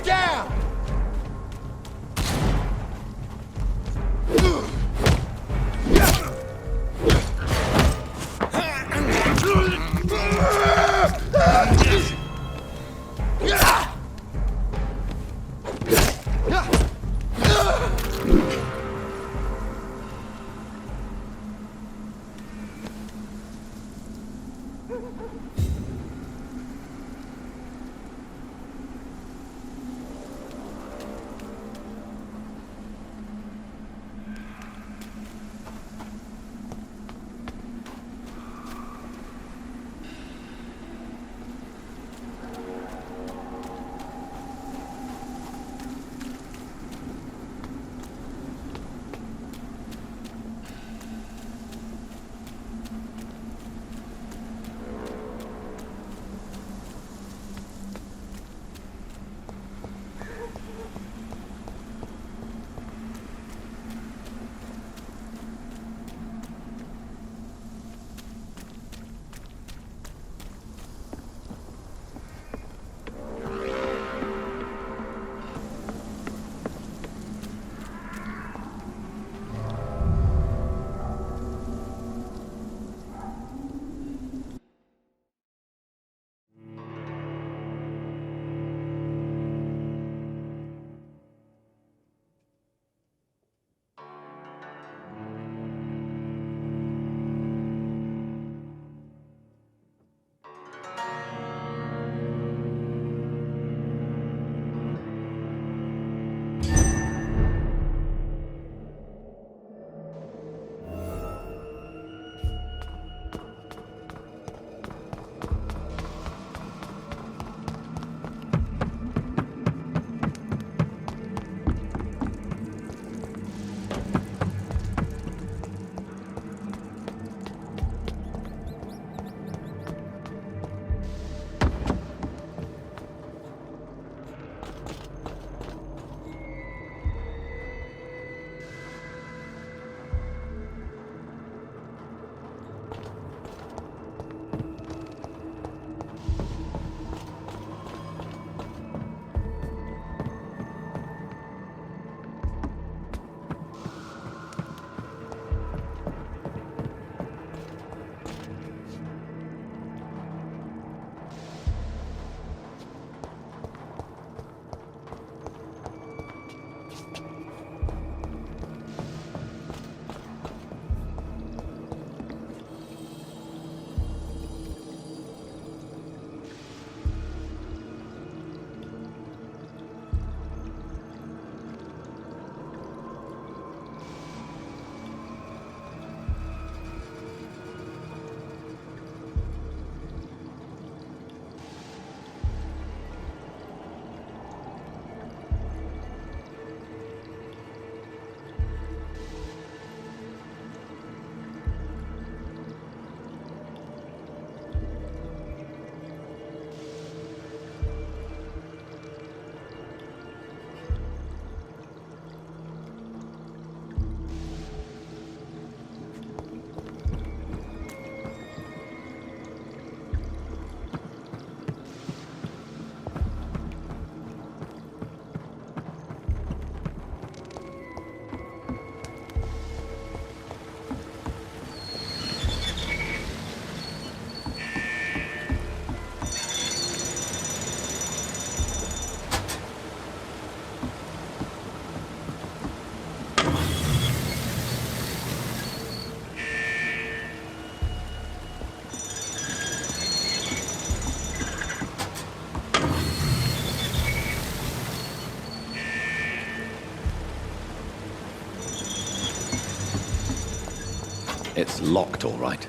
down! It's locked, all right.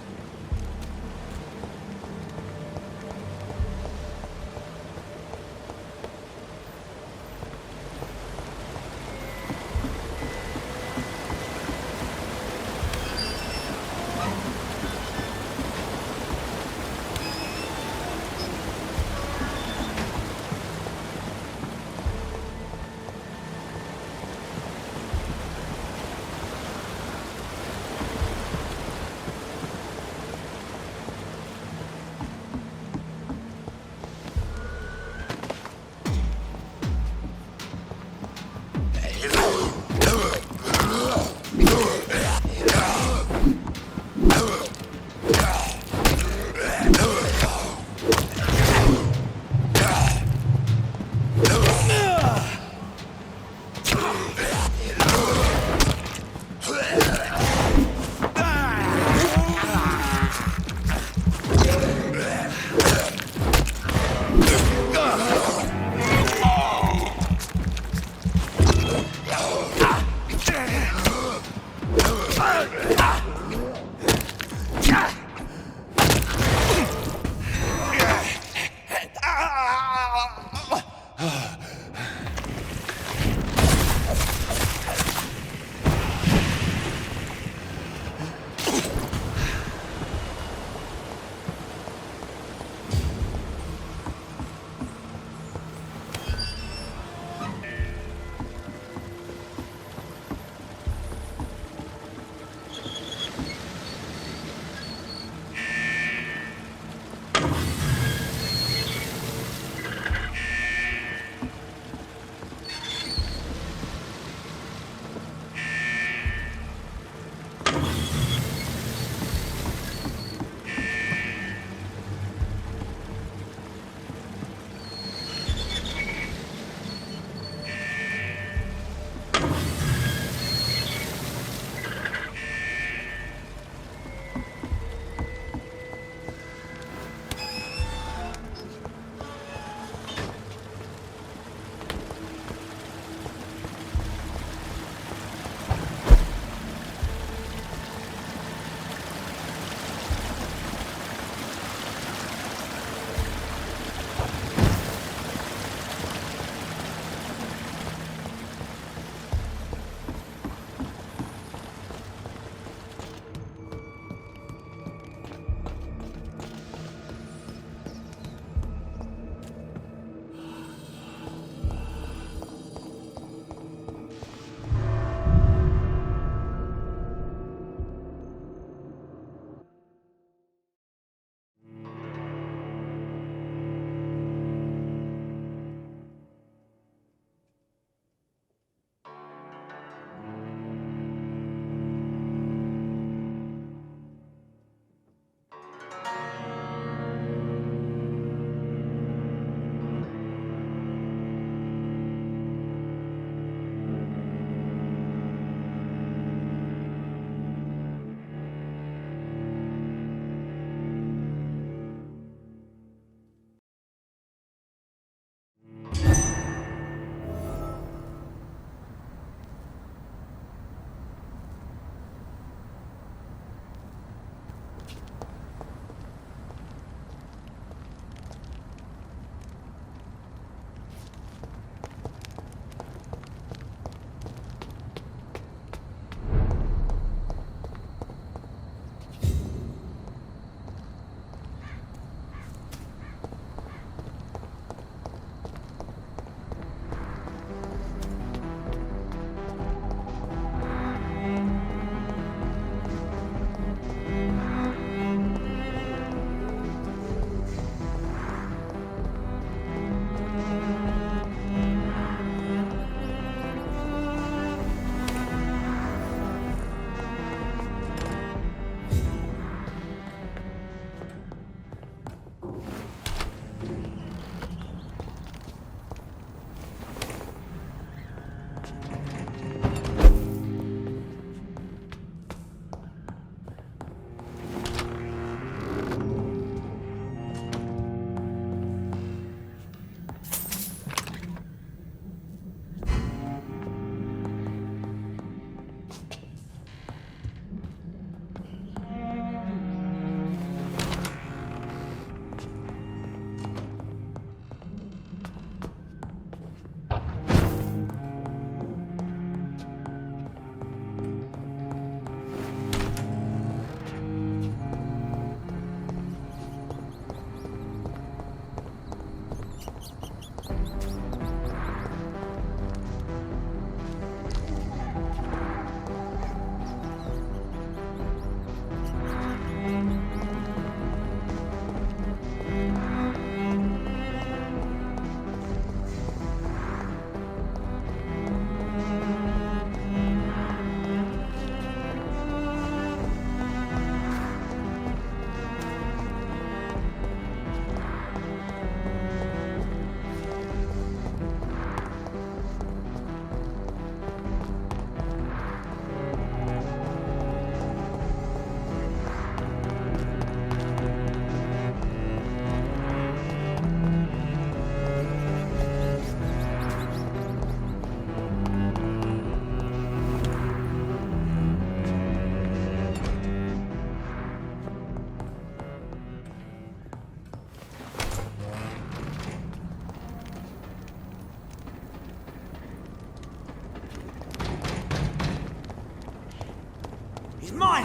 mine!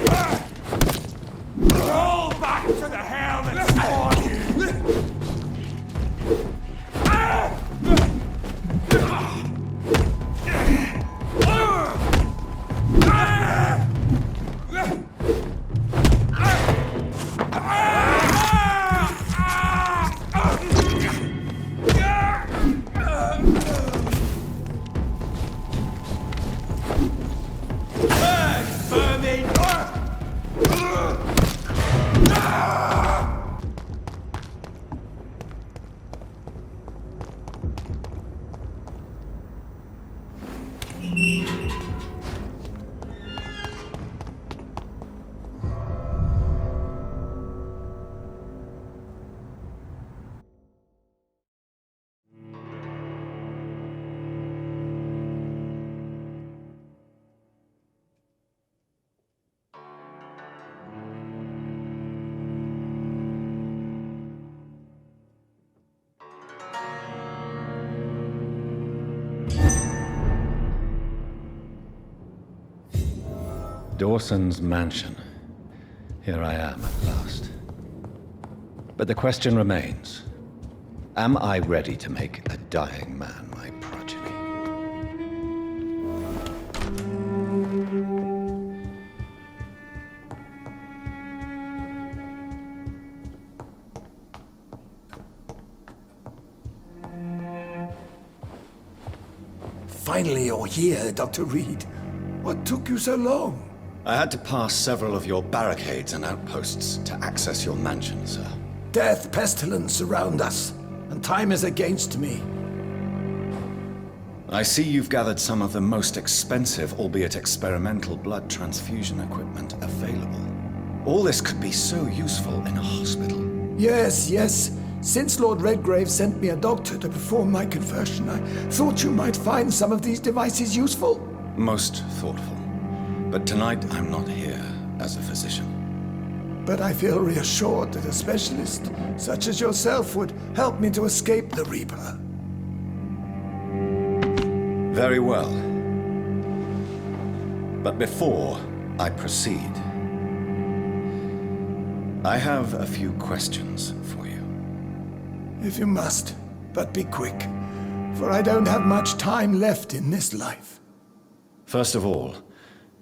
Roll back to the hell that spawned you! Dawson's mansion. Here I am at last. But the question remains, am I ready to make a dying man my progeny? Finally you're here, Dr. Reed. What took you so long? I had to pass several of your barricades and outposts to access your mansion, sir. Death, pestilence surround us, and time is against me. I see you've gathered some of the most expensive, albeit experimental, blood transfusion equipment available. All this could be so useful in a hospital. Yes. Since Lord Redgrave sent me a doctor to perform my conversion, I thought you might find some of these devices useful. Most thoughtful. But tonight I'm not here as a physician. But I feel reassured that a specialist such as yourself would help me to escape the Reaper. Very well. But before I proceed, I have a few questions for you. If you must, but be quick, for I don't have much time left in this life. First of all,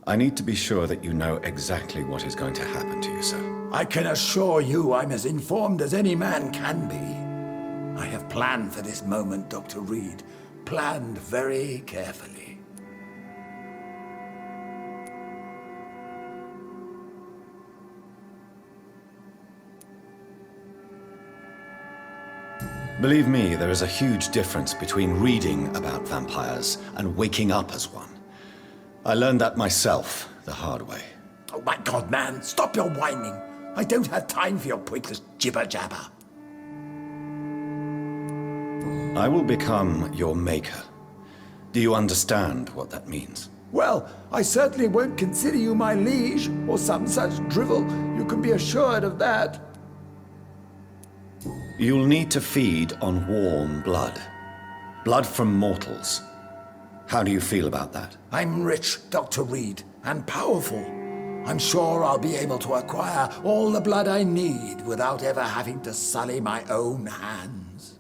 I need to be sure that you know exactly what is going to happen to you, sir. I can assure you I'm as informed as any man can be. I have planned for this moment, Dr. Reed. Planned very carefully. Believe me, there is a huge difference between reading about vampires and waking up as one. I learned that myself the hard way. Oh my God, man, stop your whining. I don't have time for your pointless jibber-jabber. I will become your maker. Do you understand what that means? Well, I certainly won't consider you my liege, or some such drivel. You can be assured of that. You'll need to feed on warm blood. Blood from mortals. How do you feel about that? I'm rich, Dr. Reed, and powerful. I'm sure I'll be able to acquire all the blood I need without ever having to sully my own hands.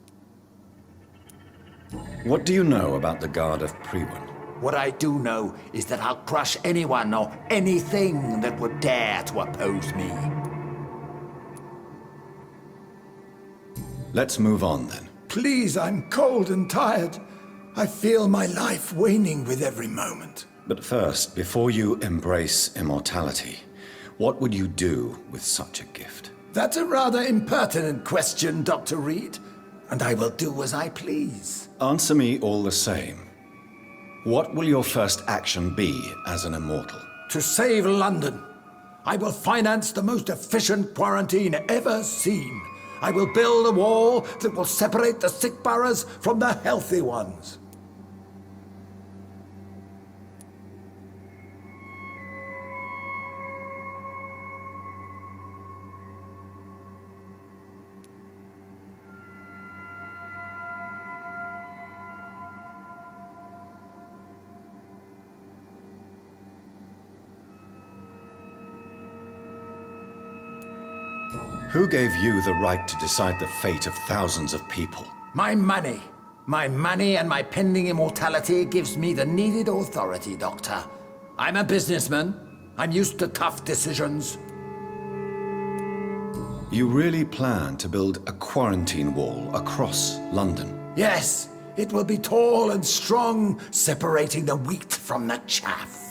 What do you know about the Guard of Priwen? What I do know is that I'll crush anyone or anything that would dare to oppose me. Let's move on then. Please, I'm cold and tired. I feel my life waning with every moment. But first, before you embrace immortality, what would you do with such a gift? That's a rather impertinent question, Dr. Reed, and I will do as I please. Answer me all the same. What will your first action be as an immortal? To save London, I will finance the most efficient quarantine ever seen. I will build a wall that will separate the sick boroughs from the healthy ones. Who gave you the right to decide the fate of thousands of people? My money. My money and my pending immortality gives me the needed authority, Doctor. I'm a businessman. I'm used to tough decisions. You really plan to build a quarantine wall across London? Yes, it will be tall and strong, separating the wheat from the chaff.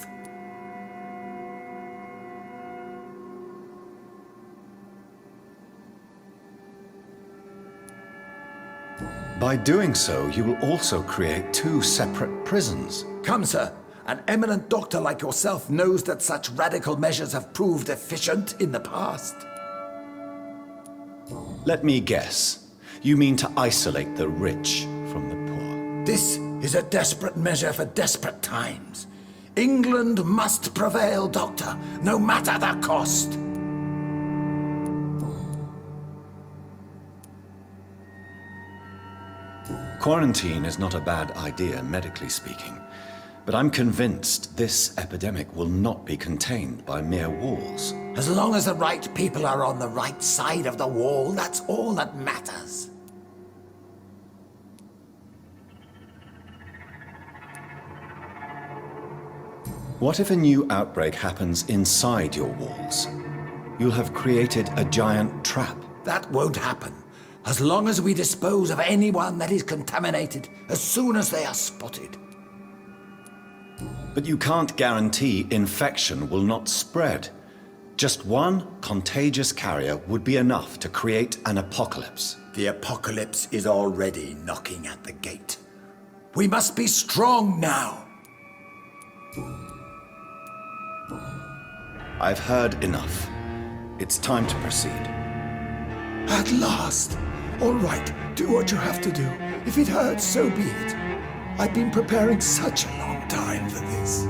By doing so, you will also create two separate prisons. Come, sir. An eminent doctor like yourself knows that such radical measures have proved efficient in the past. Let me guess. You mean to isolate the rich from the poor? This is a desperate measure for desperate times. England must prevail, Doctor, no matter the cost. Quarantine is not a bad idea, medically speaking. But I'm convinced this epidemic will not be contained by mere walls. As long as the right people are on the right side of the wall, that's all that matters. What if a new outbreak happens inside your walls? You'll have created a giant trap. That won't happen. As long as we dispose of anyone that is contaminated as soon as they are spotted. But you can't guarantee infection will not spread. Just one contagious carrier would be enough to create an apocalypse. The apocalypse is already knocking at the gate. We must be strong now. I've heard enough. It's time to proceed. At last. All right, do what you have to do. If it hurts, so be it. I've been preparing such a long time for this.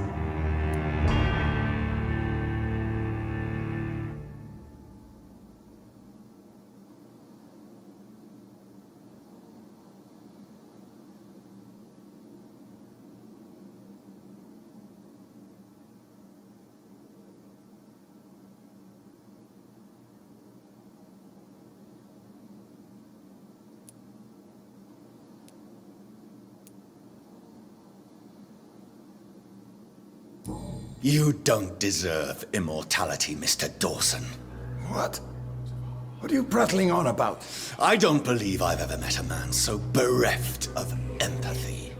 You don't deserve immortality, Mr. Dawson. What? What are you prattling on about? I don't believe I've ever met a man so bereft of empathy.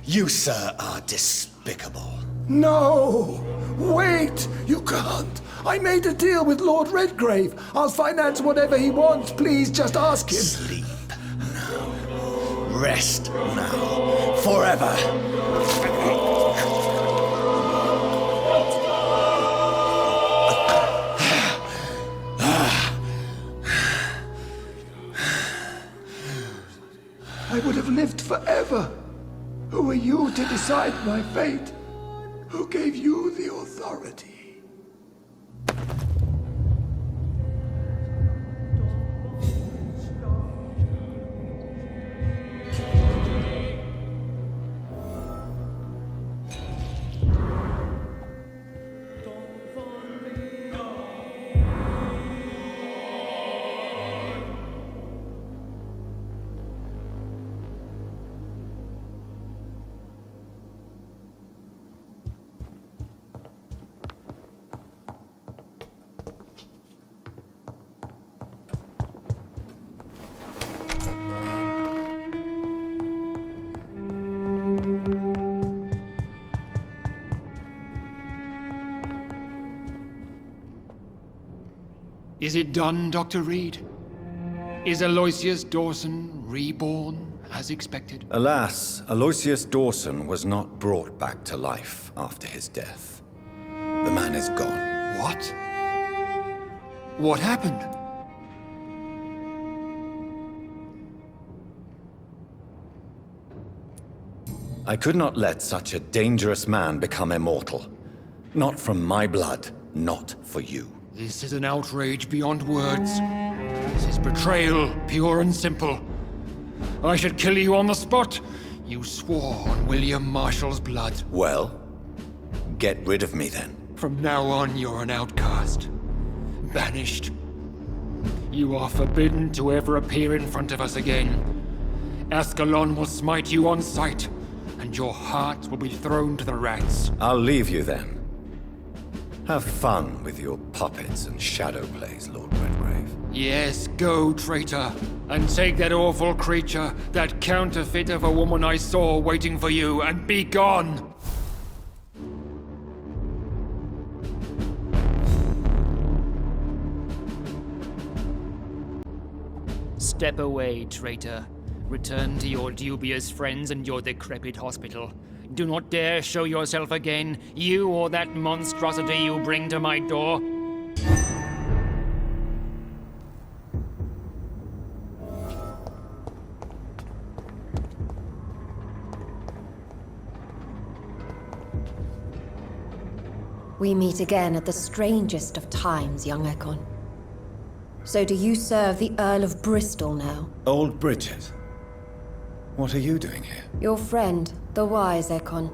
You, sir, are despicable. No! Wait! You can't! I made a deal with Lord Redgrave. I'll finance whatever he wants. Please, just ask him. Sleep now. Rest now. Forever. I would have lived forever. Who are you to decide my fate? Who gave you the authority? Is it done, Dr. Reed? Is Aloysius Dawson reborn, as expected? Alas, Aloysius Dawson was not brought back to life after his death. The man is gone. What? What happened? I could not let such a dangerous man become immortal. Not from my blood, not for you. This is an outrage beyond words. This is betrayal, pure and simple. I should kill you on the spot. You swore on William Marshall's blood. Well, get rid of me then. From now on, you're an outcast. Banished. You are forbidden to ever appear in front of us again. Ascalon will smite you on sight, and your heart will be thrown to the rats. I'll leave you then. Have fun with your puppets and shadow plays, Lord Redgrave. Yes, go, traitor, and take that awful creature, that counterfeit of a woman I saw waiting for you, and be gone! Step away, traitor. Return to your dubious friends and your decrepit hospital. Do not dare show yourself again, you or that monstrosity you bring to my door. We meet again at the strangest of times, young Ekon. So do you serve the Earl of Bristol now? Old Bridget. What are you doing here? Your friend, the wise Ekon.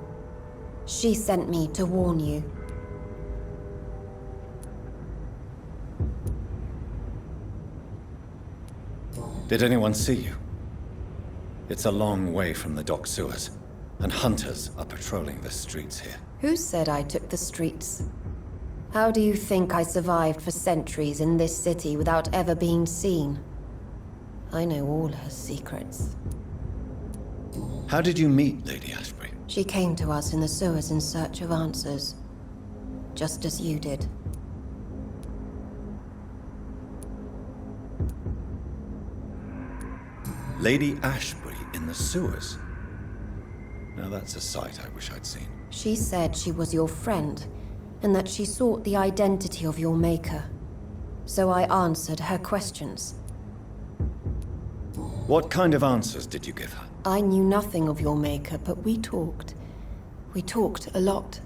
She sent me to warn you. Did anyone see you? It's a long way from the dock sewers, and hunters are patrolling the streets here. Who said I took the streets? How do you think I survived for centuries in this city without ever being seen? I know all her secrets. How did you meet Lady Ashbury? She came to us in the sewers in search of answers. Just as you did. Lady Ashbury in the sewers? Now that's a sight I wish I'd seen. She said she was your friend, and that she sought the identity of your maker. So I answered her questions. What kind of answers did you give her? I knew nothing of your maker, but we talked. We talked a lot.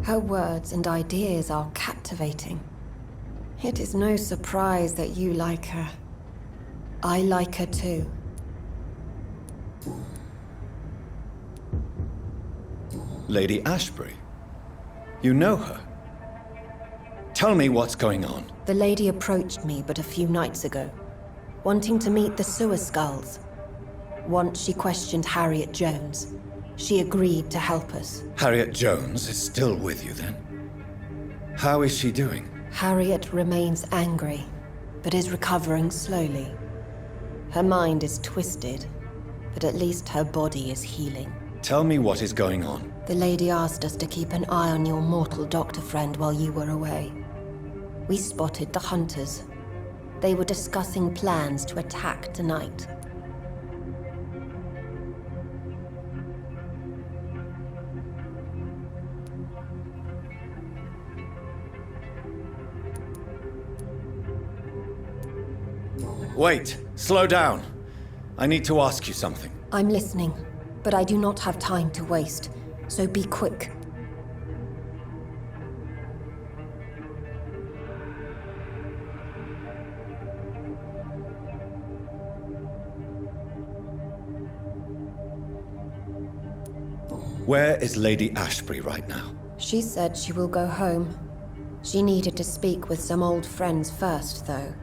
Her words and ideas are captivating. It is no surprise that you like her. I like her too. Lady Ashbury? You know her? Tell me what's going on. The lady approached me but a few nights ago, wanting to meet the sewer skulls. Once she questioned Harriet Jones. She agreed to help us. Harriet Jones is still with you then? How is she doing? Harriet remains angry, but is recovering slowly. Her mind is twisted, but at least her body is healing. Tell me what is going on. The lady asked us to keep an eye on your mortal doctor friend while you were away. We spotted the hunters. They were discussing plans to attack tonight. Wait, slow down. I need to ask you something. I'm listening, but I do not have time to waste, so be quick. Where is Lady Ashbury right now? She said she will go home. She needed to speak with some old friends first, though.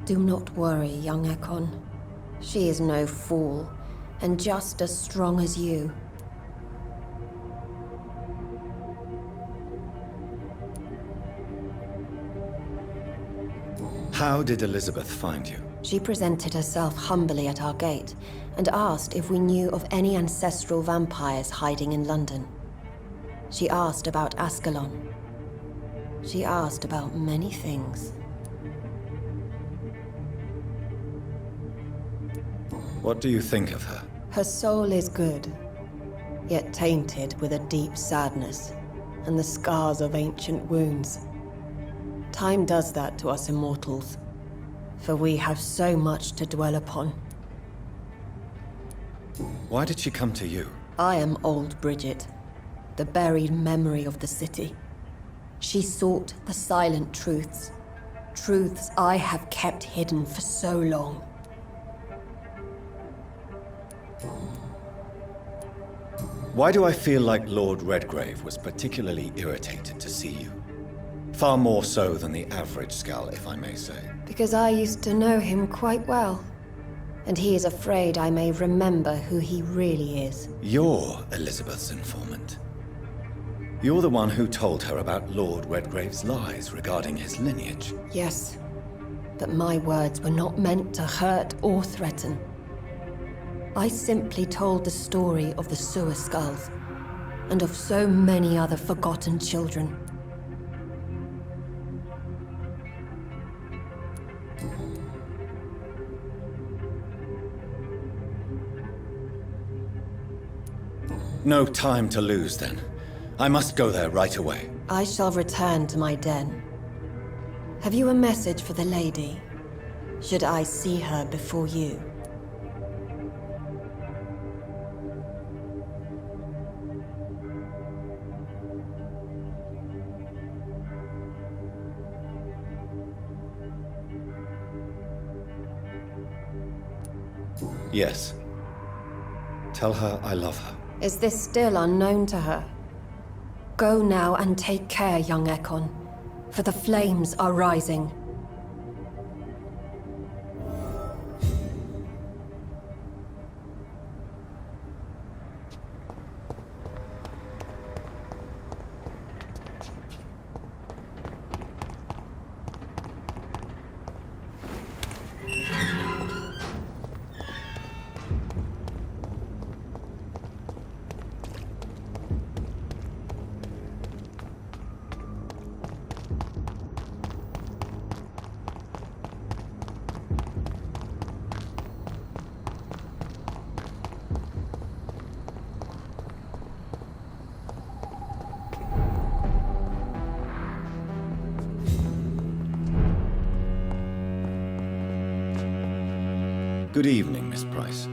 Do not worry, young Ekon. She is no fool, and just as strong as you. How did Elizabeth find you? She presented herself humbly at our gate, and asked if we knew of any ancestral vampires hiding in London. She asked about Ascalon. She asked about many things. What do you think of her? Her soul is good, yet tainted with a deep sadness, and the scars of ancient wounds. Time does that to us immortals, for we have so much to dwell upon. Why did she come to you? I am old Bridget, the buried memory of the city. She sought the silent truths, truths I have kept hidden for so long. Why do I feel like Lord Redgrave was particularly irritated to see you? Far more so than the average Skull, if I may say. Because I used to know him quite well. And he is afraid I may remember who he really is. You're Elizabeth's informant. You're the one who told her about Lord Redgrave's lies regarding his lineage. Yes, but my words were not meant to hurt or threaten. I simply told the story of the sewer skulls, and of so many other forgotten children. No time to lose, then. I must go there right away. I shall return to my den. Have you a message for the lady? Should I see her before you? Yes. Tell her I love her. Is this still unknown to her? Go now and take care, young Ekon, for the flames are rising. Good evening, Miss Price.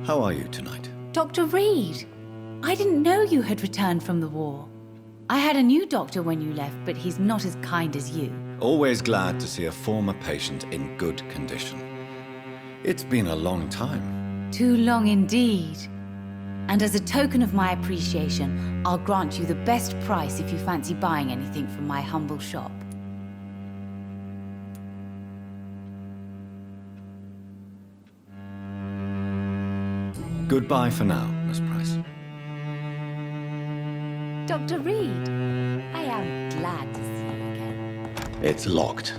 How are you tonight? Dr. Reed! I didn't know you had returned from the war. I had a new doctor when you left, but he's not as kind as you. Always glad to see a former patient in good condition. It's been a long time. Too long indeed. And as a token of my appreciation, I'll grant you the best price if you fancy buying anything from my humble shop. Goodbye for now, Miss Price. Dr. Reed, I am glad to see you again. It's locked.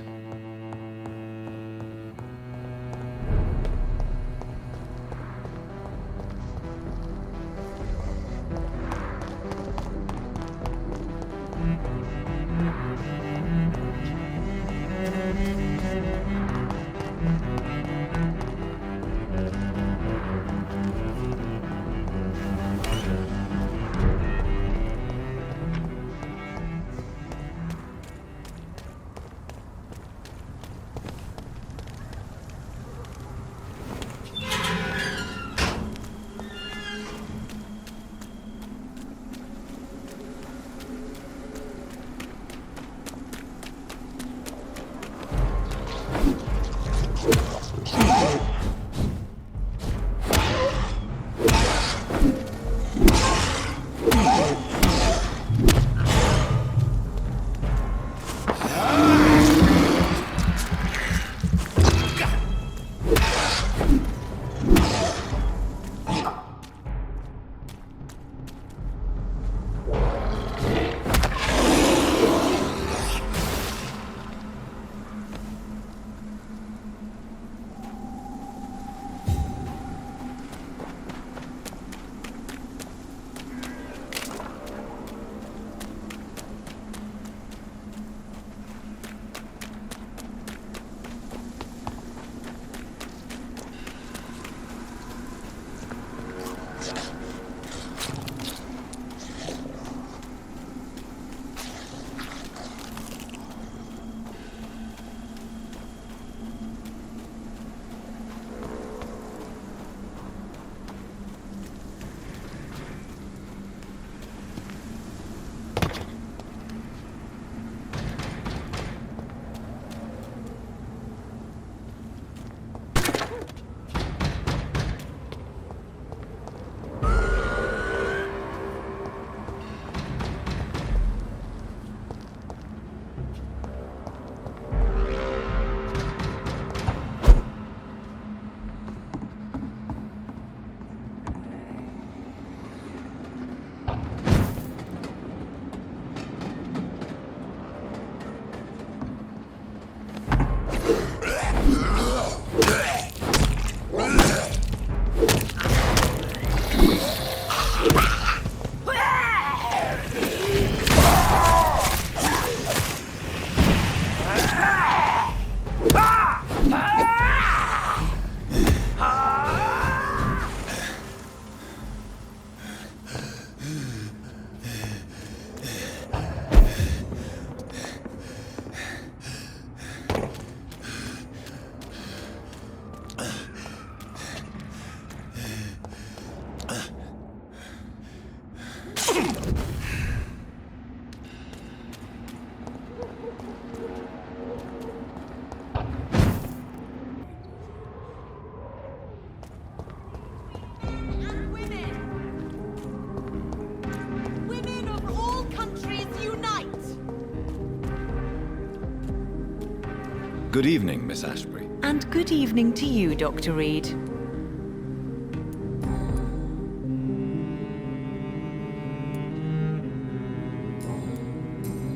Good evening, Miss Ashbury. And good evening to you, Dr. Reed.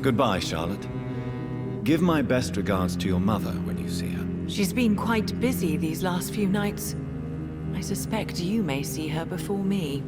Goodbye, Charlotte. Give my best regards to your mother when you see her. She's been quite busy these last few nights. I suspect you may see her before me.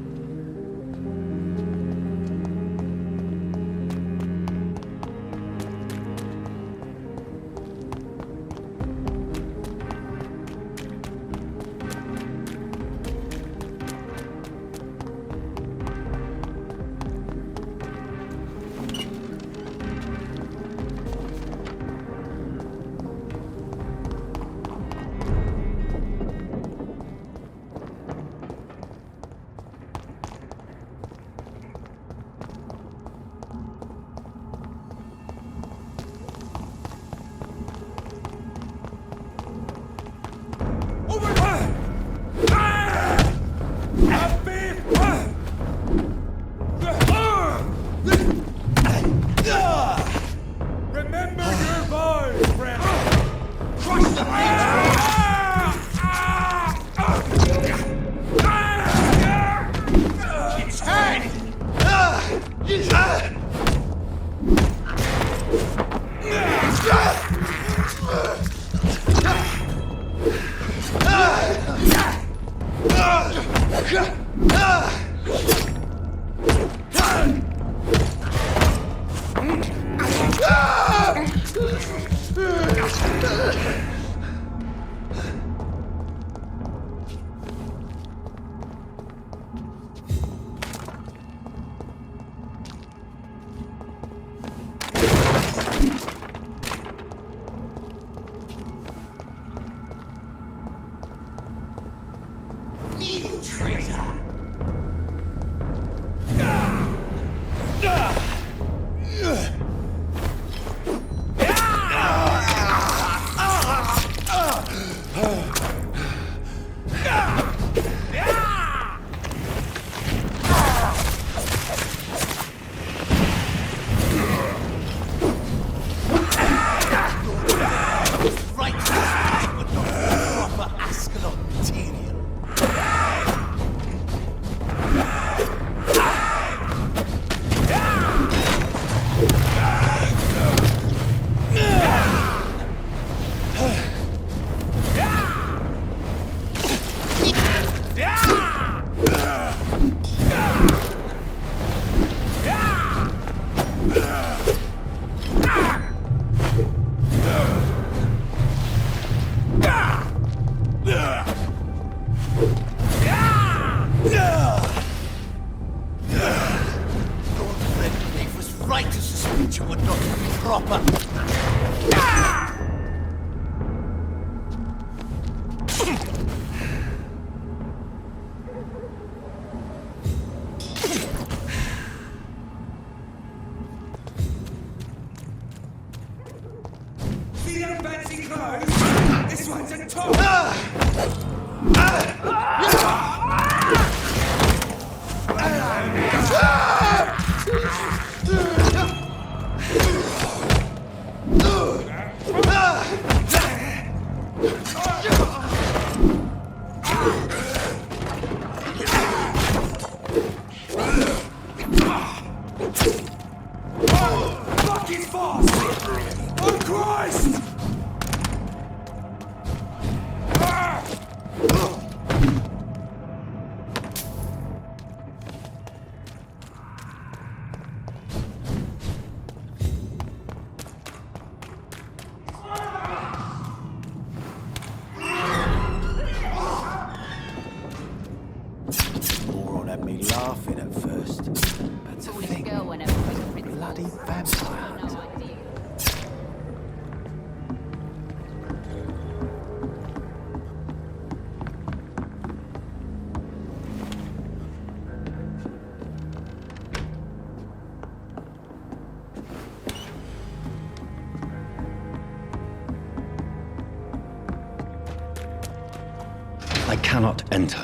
Moron had me laughing at first. But to think, bloody vampire hunter. I cannot enter.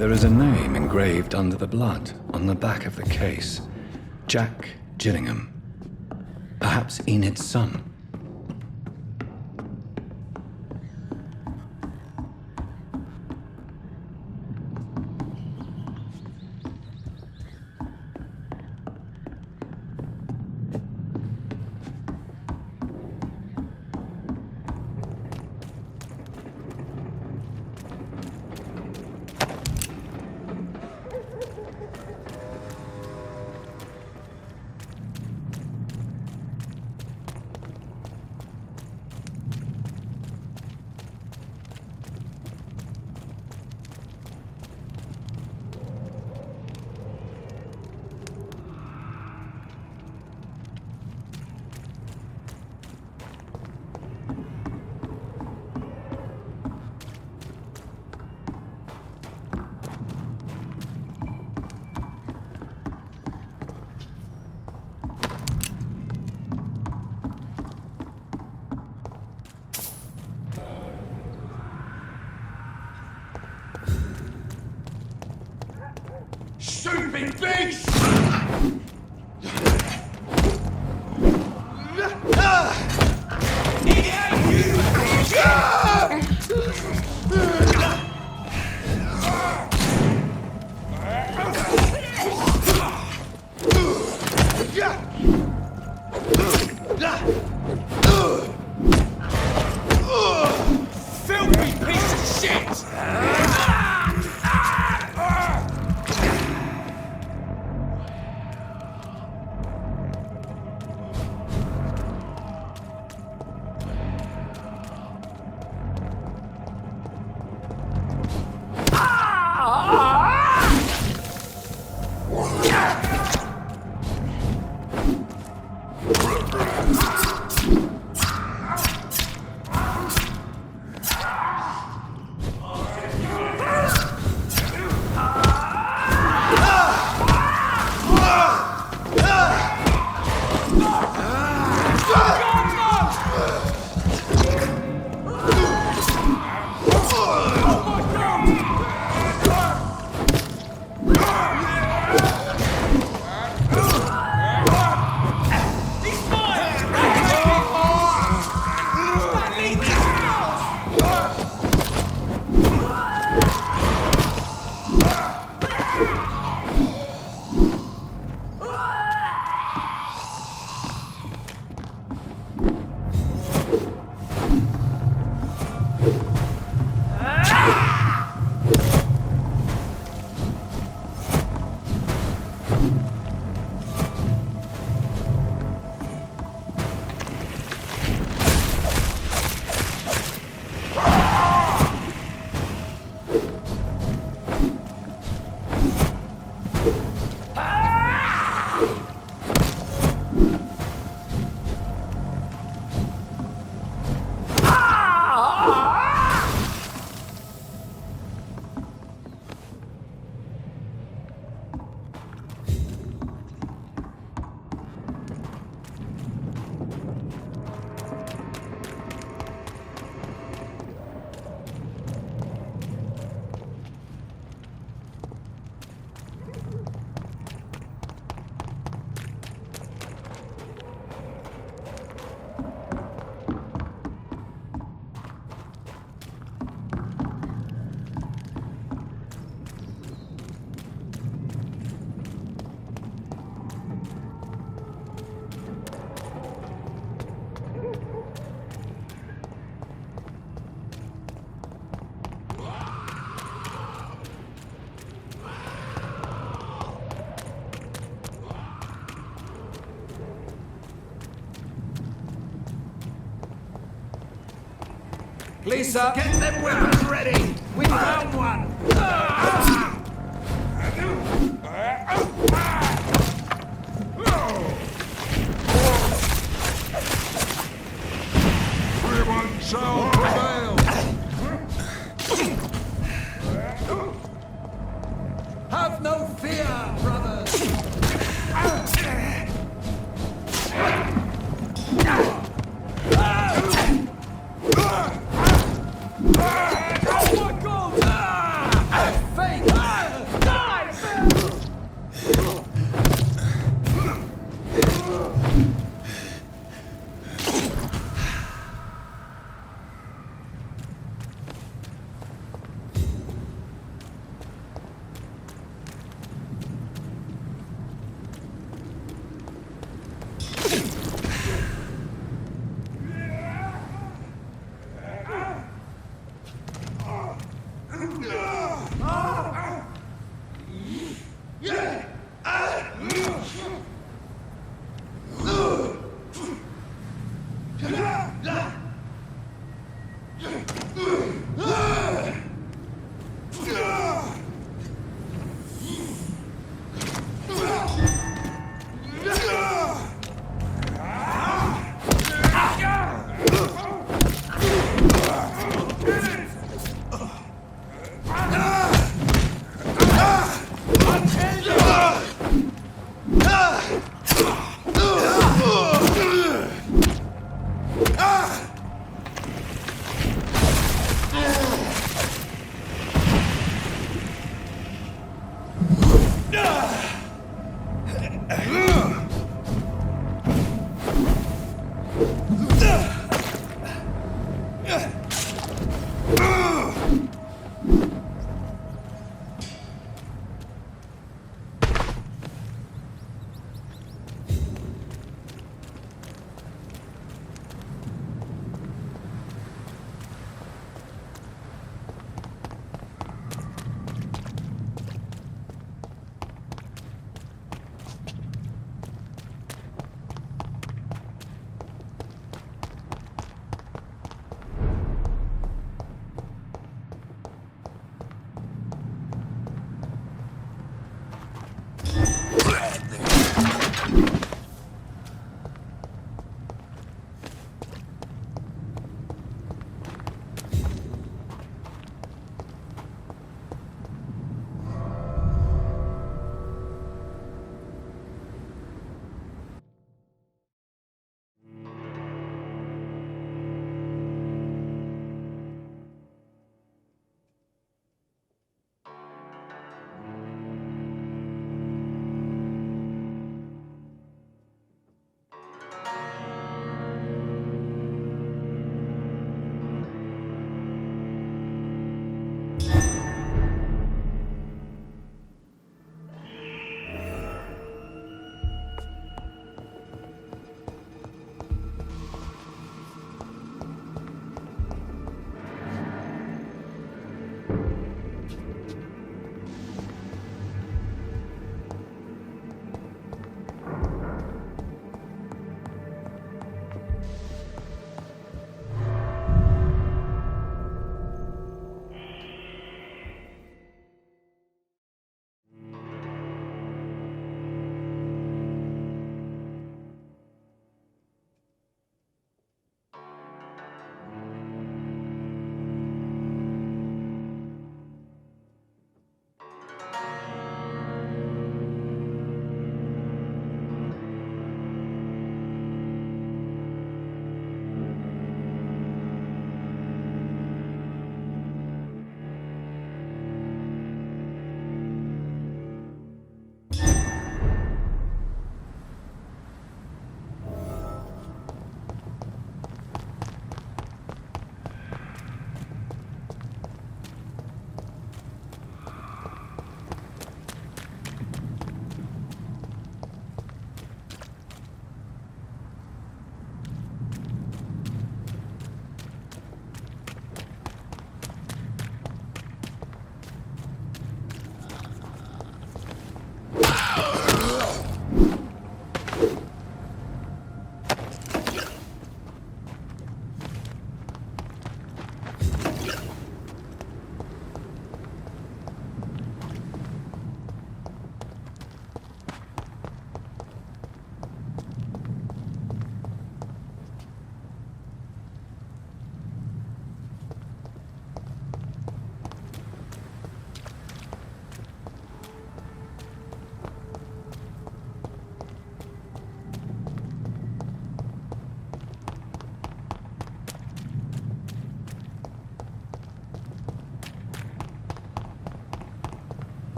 There is a name engraved under the blood on the back of the case. Jack Gillingham. Perhaps Enid's son. Stupid beast! Filthy piece of shit! Lisa, get them weapons ready! We found one! Everyone shall prevail! Have no fear, brothers!